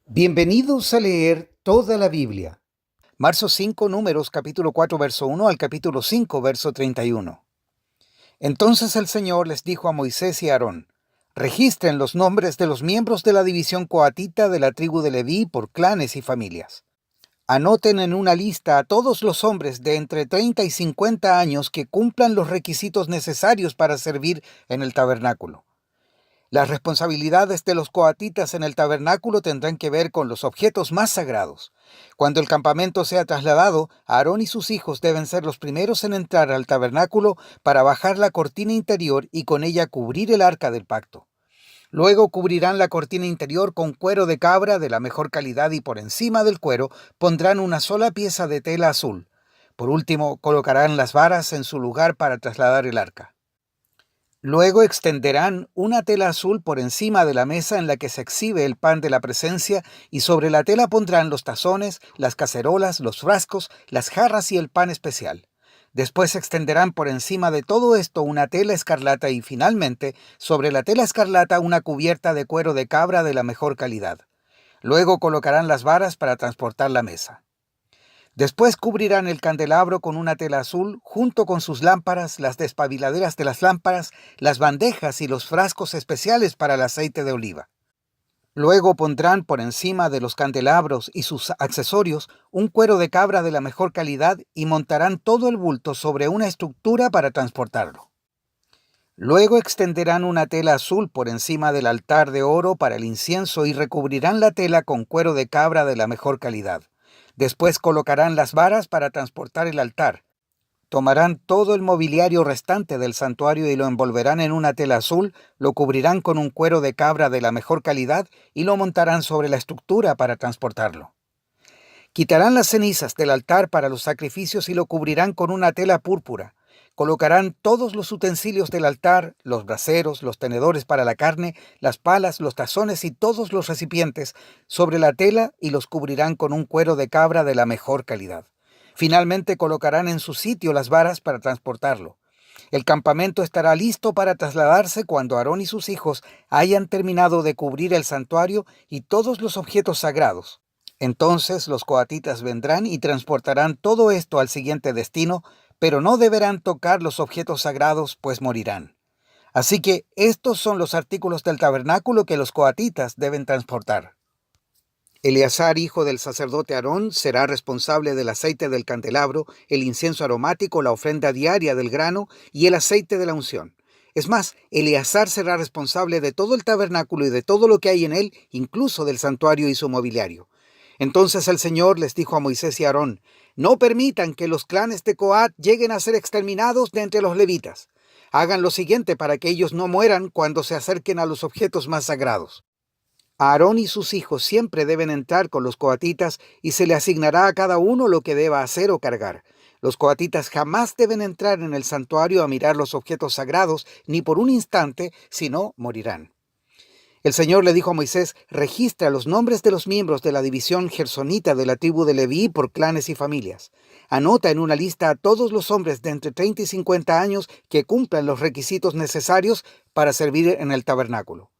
Bienvenidos a leer toda la Biblia. Marzo 5, Números, capítulo 4, verso 1 al capítulo 5, verso 31. Entonces el Señor les dijo a Moisés y a Aarón: registren los nombres de los miembros de la división coatita de la tribu de Leví por clanes y familias. Anoten en una lista a todos los hombres de entre 30 y 50 años que cumplan los requisitos necesarios para servir en el tabernáculo. Las responsabilidades de los coatitas en el tabernáculo tendrán que ver con los objetos más sagrados. Cuando el campamento sea trasladado, Aarón y sus hijos deben ser los primeros en entrar al tabernáculo para bajar la cortina interior y con ella cubrir el arca del pacto. Luego cubrirán la cortina interior con cuero de cabra de la mejor calidad y por encima del cuero pondrán una sola pieza de tela azul. Por último, colocarán las varas en su lugar para trasladar el arca. Luego extenderán una tela azul por encima de la mesa en la que se exhibe el pan de la presencia y sobre la tela pondrán los tazones, las cacerolas, los frascos, las jarras y el pan especial. Después extenderán por encima de todo esto una tela escarlata y finalmente sobre la tela escarlata una cubierta de cuero de cabra de la mejor calidad. Luego colocarán las varas para transportar la mesa. Después cubrirán el candelabro con una tela azul, junto con sus lámparas, las despabiladeras de las lámparas, las bandejas y los frascos especiales para el aceite de oliva. Luego pondrán por encima de los candelabros y sus accesorios un cuero de cabra de la mejor calidad y montarán todo el bulto sobre una estructura para transportarlo. Luego extenderán una tela azul por encima del altar de oro para el incienso y recubrirán la tela con cuero de cabra de la mejor calidad. Después colocarán las varas para transportar el altar. Tomarán todo el mobiliario restante del santuario y lo envolverán en una tela azul, lo cubrirán con un cuero de cabra de la mejor calidad y lo montarán sobre la estructura para transportarlo. Quitarán las cenizas del altar para los sacrificios y lo cubrirán con una tela púrpura. Colocarán todos los utensilios del altar, los braseros, los tenedores para la carne, las palas, los tazones y todos los recipientes sobre la tela y los cubrirán con un cuero de cabra de la mejor calidad. Finalmente colocarán en su sitio las varas para transportarlo. El campamento estará listo para trasladarse cuando Aarón y sus hijos hayan terminado de cubrir el santuario y todos los objetos sagrados. Entonces los coatitas vendrán y transportarán todo esto al siguiente destino, pero no deberán tocar los objetos sagrados, pues morirán. Así que estos son los artículos del tabernáculo que los coatitas deben transportar. Eleazar, hijo del sacerdote Aarón, será responsable del aceite del candelabro, el incienso aromático, la ofrenda diaria del grano y el aceite de la unción. Es más, Eleazar será responsable de todo el tabernáculo y de todo lo que hay en él, incluso del santuario y su mobiliario. Entonces el Señor les dijo a Moisés y a Aarón: no permitan que los clanes de Coat lleguen a ser exterminados de entre los levitas. Hagan lo siguiente para que ellos no mueran cuando se acerquen a los objetos más sagrados. Aarón y sus hijos siempre deben entrar con los coatitas y se le asignará a cada uno lo que deba hacer o cargar. Los coatitas jamás deben entrar en el santuario a mirar los objetos sagrados ni por un instante, si no, morirán. El Señor le dijo a Moisés: registra los nombres de los miembros de la división gersonita de la tribu de Leví por clanes y familias. Anota en una lista a todos los hombres de entre 30 y 50 años que cumplan los requisitos necesarios para servir en el tabernáculo.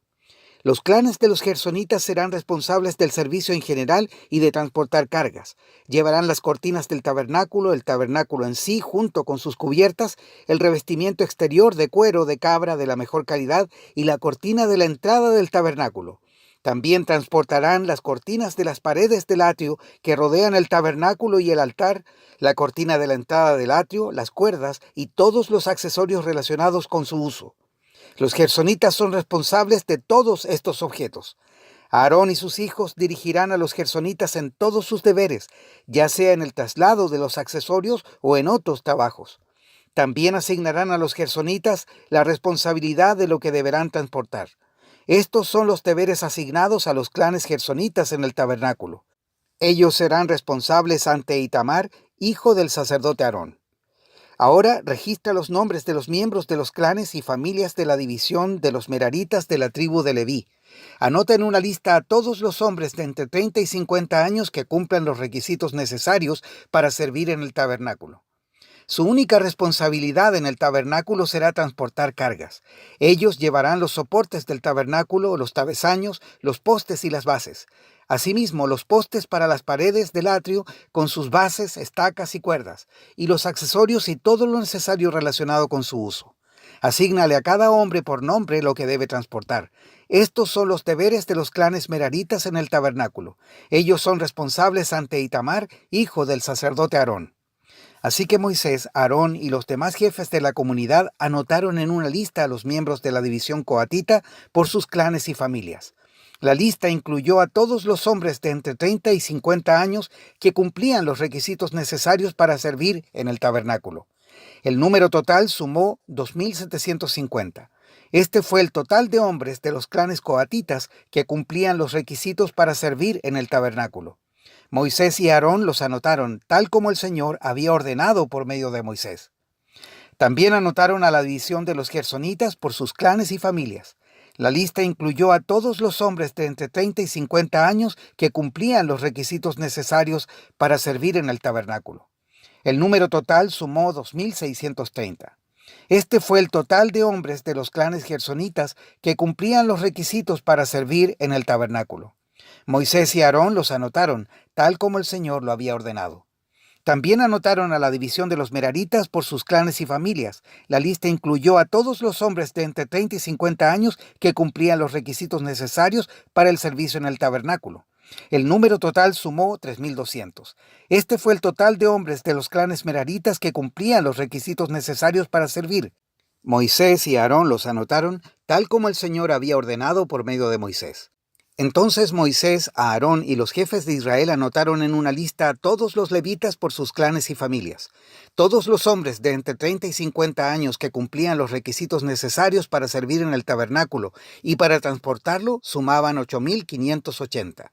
Los clanes de los gersonitas serán responsables del servicio en general y de transportar cargas. Llevarán las cortinas del tabernáculo, el tabernáculo en sí, junto con sus cubiertas, el revestimiento exterior de cuero de cabra de la mejor calidad y la cortina de la entrada del tabernáculo. También transportarán las cortinas de las paredes del atrio que rodean el tabernáculo y el altar, la cortina de la entrada del atrio, las cuerdas y todos los accesorios relacionados con su uso. Los gersonitas son responsables de todos estos objetos. Aarón y sus hijos dirigirán a los gersonitas en todos sus deberes, ya sea en el traslado de los accesorios o en otros trabajos. También asignarán a los gersonitas la responsabilidad de lo que deberán transportar. Estos son los deberes asignados a los clanes gersonitas en el tabernáculo. Ellos serán responsables ante Itamar, hijo del sacerdote Aarón. Ahora registra los nombres de los miembros de los clanes y familias de la división de los meraritas de la tribu de Leví. Anota en una lista a todos los hombres de entre 30 y 50 años que cumplan los requisitos necesarios para servir en el tabernáculo. Su única responsabilidad en el tabernáculo será transportar cargas. Ellos llevarán los soportes del tabernáculo, los travesaños, los postes y las bases. Asimismo, los postes para las paredes del atrio con sus bases, estacas y cuerdas, y los accesorios y todo lo necesario relacionado con su uso. Asígnale a cada hombre por nombre lo que debe transportar. Estos son los deberes de los clanes meraritas en el tabernáculo. Ellos son responsables ante Itamar, hijo del sacerdote Aarón. Así que Moisés, Aarón y los demás jefes de la comunidad anotaron en una lista a los miembros de la división coatita por sus clanes y familias. La lista incluyó a todos los hombres de entre 30 y 50 años que cumplían los requisitos necesarios para servir en el tabernáculo. El número total sumó 2.750. Este fue el total de hombres de los clanes coatitas que cumplían los requisitos para servir en el tabernáculo. Moisés y Aarón los anotaron tal como el Señor había ordenado por medio de Moisés. También anotaron a la división de los gersonitas por sus clanes y familias. La lista incluyó a todos los hombres de entre 30 y 50 años que cumplían los requisitos necesarios para servir en el tabernáculo. El número total sumó 2.630. Este fue el total de hombres de los clanes gersonitas que cumplían los requisitos para servir en el tabernáculo. Moisés y Aarón los anotaron, tal como el Señor lo había ordenado. También anotaron a la división de los meraritas por sus clanes y familias. La lista incluyó a todos los hombres de entre 30 y 50 años que cumplían los requisitos necesarios para el servicio en el tabernáculo. El número total sumó 3.200. Este fue el total de hombres de los clanes meraritas que cumplían los requisitos necesarios para servir. Moisés y Aarón los anotaron, tal como el Señor había ordenado por medio de Moisés. Entonces Moisés, Aarón y los jefes de Israel anotaron en una lista a todos los levitas por sus clanes y familias. Todos los hombres de entre 30 y 50 años que cumplían los requisitos necesarios para servir en el tabernáculo y para transportarlo sumaban 8.580.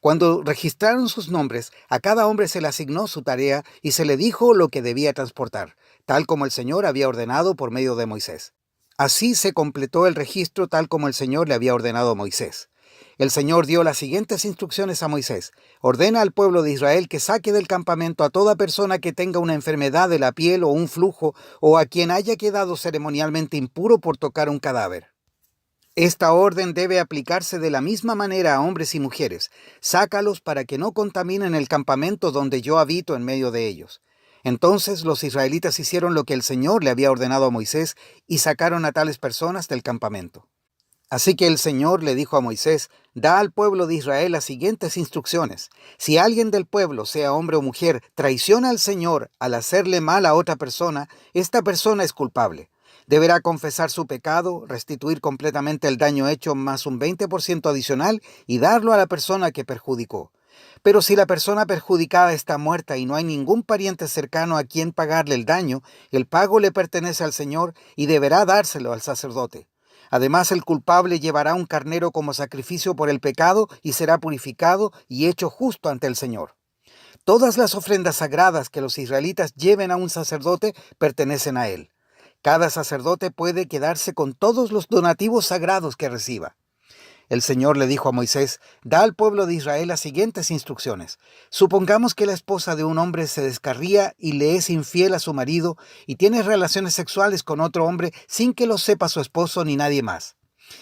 Cuando registraron sus nombres, a cada hombre se le asignó su tarea y se le dijo lo que debía transportar, tal como el Señor había ordenado por medio de Moisés. Así se completó el registro tal como el Señor le había ordenado a Moisés. El Señor dio las siguientes instrucciones a Moisés. Ordena al pueblo de Israel que saque del campamento a toda persona que tenga una enfermedad de la piel o un flujo, o a quien haya quedado ceremonialmente impuro por tocar un cadáver. Esta orden debe aplicarse de la misma manera a hombres y mujeres. Sácalos para que no contaminen el campamento donde yo habito en medio de ellos. Entonces los israelitas hicieron lo que el Señor le había ordenado a Moisés y sacaron a tales personas del campamento. Así que el Señor le dijo a Moisés: da al pueblo de Israel las siguientes instrucciones. Si alguien del pueblo, sea hombre o mujer, traiciona al Señor al hacerle mal a otra persona, esta persona es culpable. Deberá confesar su pecado, restituir completamente el daño hecho más un 20% adicional y darlo a la persona que perjudicó. Pero si la persona perjudicada está muerta y no hay ningún pariente cercano a quien pagarle el daño, el pago le pertenece al Señor y deberá dárselo al sacerdote. Además, el culpable llevará un carnero como sacrificio por el pecado y será purificado y hecho justo ante el Señor. Todas las ofrendas sagradas que los israelitas lleven a un sacerdote pertenecen a él. Cada sacerdote puede quedarse con todos los donativos sagrados que reciba. El Señor le dijo a Moisés: da al pueblo de Israel las siguientes instrucciones. Supongamos que la esposa de un hombre se descarría y le es infiel a su marido y tiene relaciones sexuales con otro hombre sin que lo sepa su esposo ni nadie más.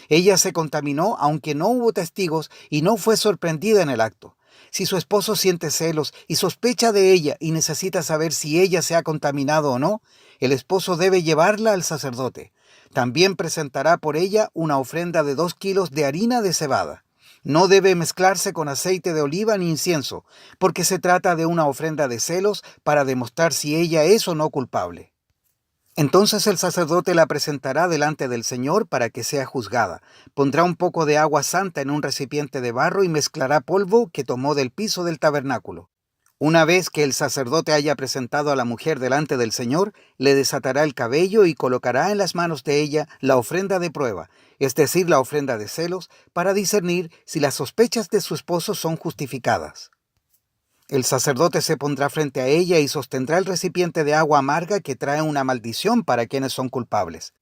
Ella se contaminó aunque no hubo testigos y no fue sorprendida en el acto. Si su esposo siente celos y sospecha de ella y necesita saber si ella se ha contaminado o no, el esposo debe llevarla al sacerdote. También presentará por ella una ofrenda de 2 kilos de harina de cebada. No debe mezclarse con aceite de oliva ni incienso, porque se trata de una ofrenda de celos para demostrar si ella es o no culpable. Entonces el sacerdote la presentará delante del Señor para que sea juzgada. Pondrá un poco de agua santa en un recipiente de barro y mezclará polvo que tomó del piso del tabernáculo. Una vez que el sacerdote haya presentado a la mujer delante del Señor, le desatará el cabello y colocará en las manos de ella la ofrenda de prueba, es decir, la ofrenda de celos, para discernir si las sospechas de su esposo son justificadas. El sacerdote se pondrá frente a ella y sostendrá el recipiente de agua amarga que trae una maldición para quienes son culpables.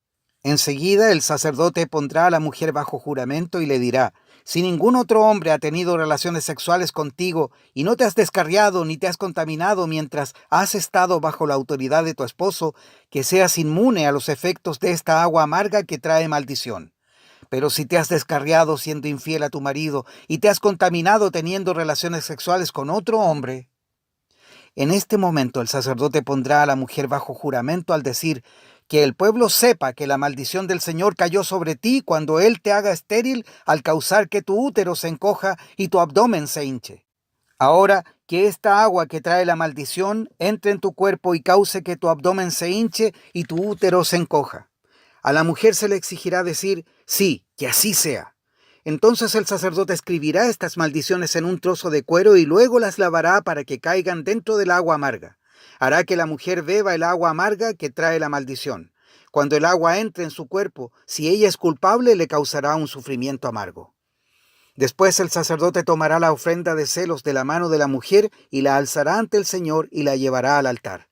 Enseguida el sacerdote pondrá a la mujer bajo juramento y le dirá: si ningún otro hombre ha tenido relaciones sexuales contigo y no te has descarriado ni te has contaminado mientras has estado bajo la autoridad de tu esposo, que seas inmune a los efectos de esta agua amarga que trae maldición. Pero si te has descarriado siendo infiel a tu marido y te has contaminado teniendo relaciones sexuales con otro hombre, en este momento el sacerdote pondrá a la mujer bajo juramento al decir que el pueblo sepa que la maldición del Señor cayó sobre ti cuando Él te haga estéril al causar que tu útero se encoja y tu abdomen se hinche. Ahora que esta agua que trae la maldición entre en tu cuerpo y cause que tu abdomen se hinche y tu útero se encoja. A la mujer se le exigirá decir, sí, que así sea. Entonces el sacerdote escribirá estas maldiciones en un trozo de cuero y luego las lavará para que caigan dentro del agua amarga. Hará que la mujer beba el agua amarga que trae la maldición. Cuando el agua entre en su cuerpo, si ella es culpable, le causará un sufrimiento amargo. Después el sacerdote tomará la ofrenda de celos de la mano de la mujer y la alzará ante el Señor y la llevará al altar.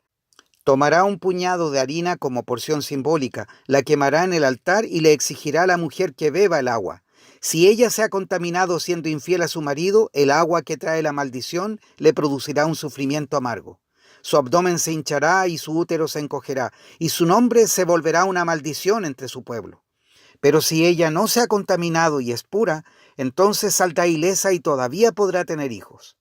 Tomará un puñado de harina como porción simbólica, la quemará en el altar y le exigirá a la mujer que beba el agua. Si ella se ha contaminado siendo infiel a su marido, el agua que trae la maldición le producirá un sufrimiento amargo. Su abdomen se hinchará y su útero se encogerá, y su nombre se volverá una maldición entre su pueblo. Pero si ella no se ha contaminado y es pura, entonces saldrá ilesa y todavía podrá tener hijos.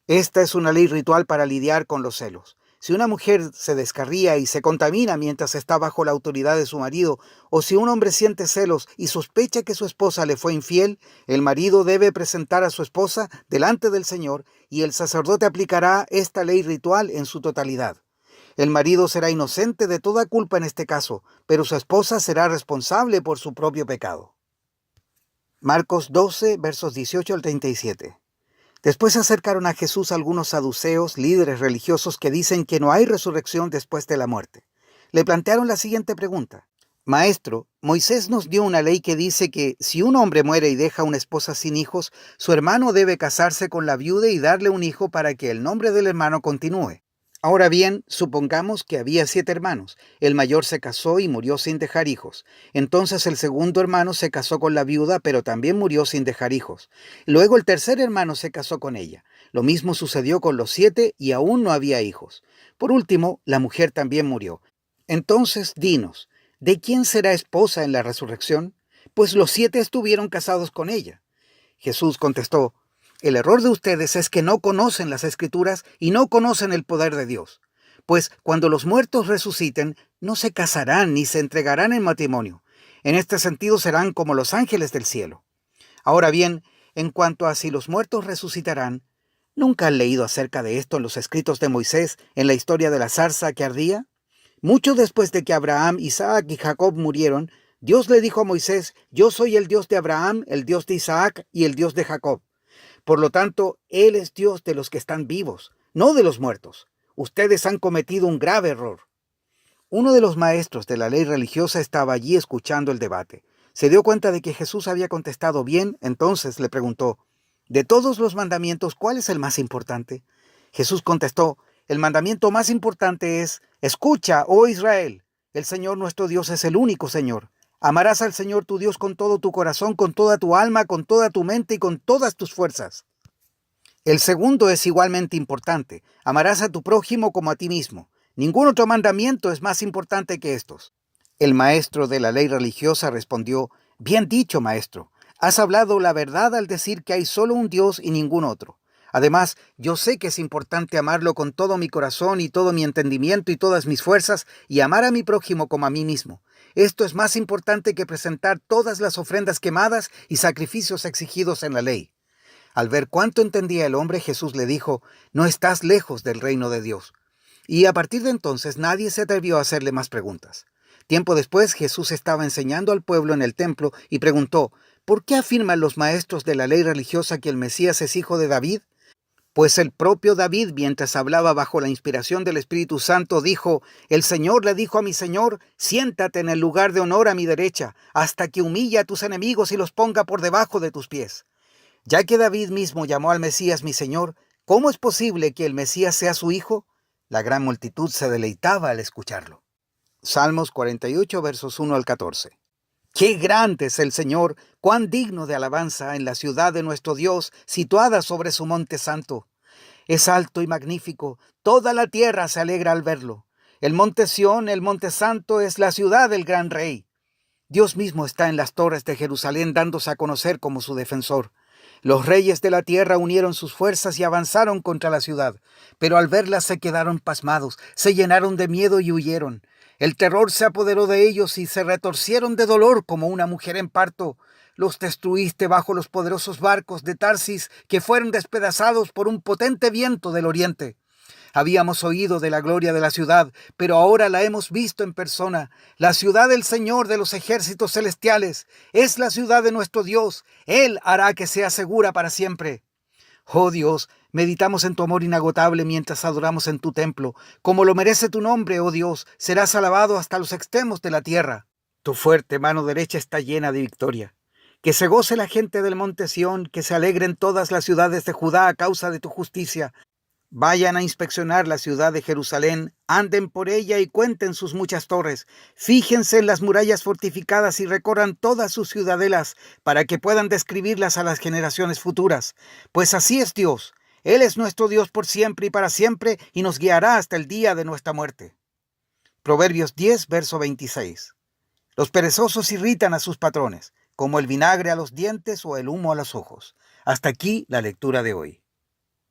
Esta es una ley ritual para lidiar con los celos. Si una mujer se descarría y se contamina mientras está bajo la autoridad de su marido, o si un hombre siente celos y sospecha que su esposa le fue infiel, el marido debe presentar a su esposa delante del Señor y el sacerdote aplicará esta ley ritual en su totalidad. El marido será inocente de toda culpa en este caso, pero su esposa será responsable por su propio pecado. Marcos 12, versos 18 al 37. Después se acercaron a Jesús algunos saduceos, líderes religiosos que dicen que no hay resurrección después de la muerte. Le plantearon la siguiente pregunta. Maestro, Moisés nos dio una ley que dice que si un hombre muere y deja una esposa sin hijos, su hermano debe casarse con la viuda y darle un hijo para que el nombre del hermano continúe. Ahora bien, supongamos que había 7 hermanos. El mayor se casó y murió sin dejar hijos. Entonces el segundo hermano se casó con la viuda, pero también murió sin dejar hijos. Luego el tercer hermano se casó con ella. Lo mismo sucedió con los 7 y aún no había hijos. Por último, la mujer también murió. Entonces, dinos, ¿de quién será esposa en la resurrección? Pues los 7 estuvieron casados con ella. Jesús contestó, el error de ustedes es que no conocen las Escrituras y no conocen el poder de Dios. Pues cuando los muertos resuciten, no se casarán ni se entregarán en matrimonio. En este sentido serán como los ángeles del cielo. Ahora bien, en cuanto a si los muertos resucitarán, ¿nunca han leído acerca de esto en los escritos de Moisés, en la historia de la zarza que ardía? Mucho después de que Abraham, Isaac y Jacob murieron, Dios le dijo a Moisés, yo soy el Dios de Abraham, el Dios de Isaac y el Dios de Jacob. Por lo tanto, Él es Dios de los que están vivos, no de los muertos. Ustedes han cometido un grave error. Uno de los maestros de la ley religiosa estaba allí escuchando el debate. Se dio cuenta de que Jesús había contestado bien, entonces le preguntó, ¿de todos los mandamientos, cuál es el más importante? Jesús contestó, el mandamiento más importante es, escucha, oh Israel, el Señor nuestro Dios es el único Señor. Amarás al Señor tu Dios con todo tu corazón, con toda tu alma, con toda tu mente y con todas tus fuerzas. El segundo es igualmente importante. Amarás a tu prójimo como a ti mismo. Ningún otro mandamiento es más importante que estos. El maestro de la ley religiosa respondió, bien dicho, maestro. Has hablado la verdad al decir que hay solo un Dios y ningún otro. Además, yo sé que es importante amarlo con todo mi corazón y todo mi entendimiento y todas mis fuerzas y amar a mi prójimo como a mí mismo. Esto es más importante que presentar todas las ofrendas quemadas y sacrificios exigidos en la ley. Al ver cuánto entendía el hombre, Jesús le dijo, no estás lejos del reino de Dios. Y a partir de entonces nadie se atrevió a hacerle más preguntas. Tiempo después Jesús estaba enseñando al pueblo en el templo y preguntó, ¿por qué afirman los maestros de la ley religiosa que el Mesías es hijo de David? Pues el propio David, mientras hablaba bajo la inspiración del Espíritu Santo, dijo, el Señor le dijo a mi Señor, siéntate en el lugar de honor a mi derecha, hasta que humille a tus enemigos y los ponga por debajo de tus pies. Ya que David mismo llamó al Mesías mi Señor, ¿cómo es posible que el Mesías sea su hijo? La gran multitud se deleitaba al escucharlo. Salmos 48, versos 1 al 14. ¡Qué grande es el Señor! ¡Cuán digno de alabanza en la ciudad de nuestro Dios, situada sobre su monte santo! Es alto y magnífico, toda la tierra se alegra al verlo. El monte Sión, el monte santo, es la ciudad del gran rey. Dios mismo está en las torres de Jerusalén dándose a conocer como su defensor. Los reyes de la tierra unieron sus fuerzas y avanzaron contra la ciudad, pero al verla se quedaron pasmados, se llenaron de miedo y huyeron. El terror se apoderó de ellos y se retorcieron de dolor como una mujer en parto. Los destruiste bajo los poderosos barcos de Tarsis que fueron despedazados por un potente viento del oriente. Habíamos oído de la gloria de la ciudad, pero ahora la hemos visto en persona. La ciudad del Señor de los ejércitos celestiales es la ciudad de nuestro Dios. Él hará que sea segura para siempre. Oh Dios, meditamos en tu amor inagotable mientras adoramos en tu templo. Como lo merece tu nombre, oh Dios, serás alabado hasta los extremos de la tierra. Tu fuerte mano derecha está llena de victoria. Que se goce la gente del monte Sión, que se alegren todas las ciudades de Judá a causa de tu justicia. Vayan a inspeccionar la ciudad de Jerusalén, anden por ella y cuenten sus muchas torres. Fíjense en las murallas fortificadas y recorran todas sus ciudadelas para que puedan describirlas a las generaciones futuras. Pues así es Dios. Él es nuestro Dios por siempre y para siempre y nos guiará hasta el día de nuestra muerte. Proverbios 10, verso 26. Los perezosos irritan a sus patrones, como el vinagre a los dientes o el humo a los ojos. Hasta aquí la lectura de hoy.